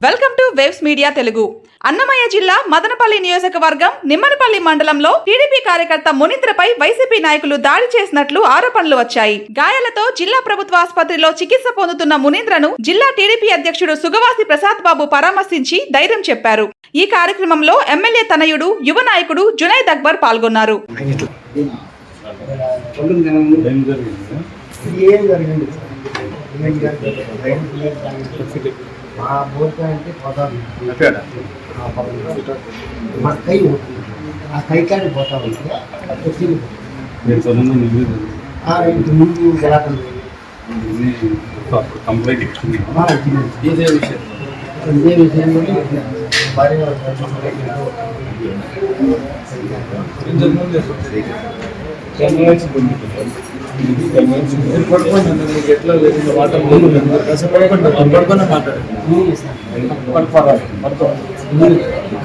Welcome to waves media Telugu. Annamayya జిల్లా మదనపల్లి నియోజకవర్గం నిమ్మనపల్లి మండలంలో టీడీపీ కార్యకర్త మునీంద్రపై వైసీపీ నాయకులు దాడి చేసినట్లు ఆరోపణలు వచ్చాయి. గాయాలతో జిల్లా ప్రభుత్వ ఆసుపత్రిలో చికిత్స పొందుతున్న మునీంద్రను జిల్లా టీడీపీ అధ్యక్షుడు సుగవాసి ప్రసాద్ బాబు పరామర్శించి ధైర్యం చెప్పారు. ఈ కార్యక్రమంలో ఎమ్మెల్యే తనయుడు యువ నాయకుడు జునైద్ అక్బర్ పాల్గొన్నారు. కై కానీ పోతా ఉంటే ముందు కంప్లైంట్ ఇదే విషయంలో భార్య ఎట్లా లేదు వాటర్ పడుకున్న మాట్లాడు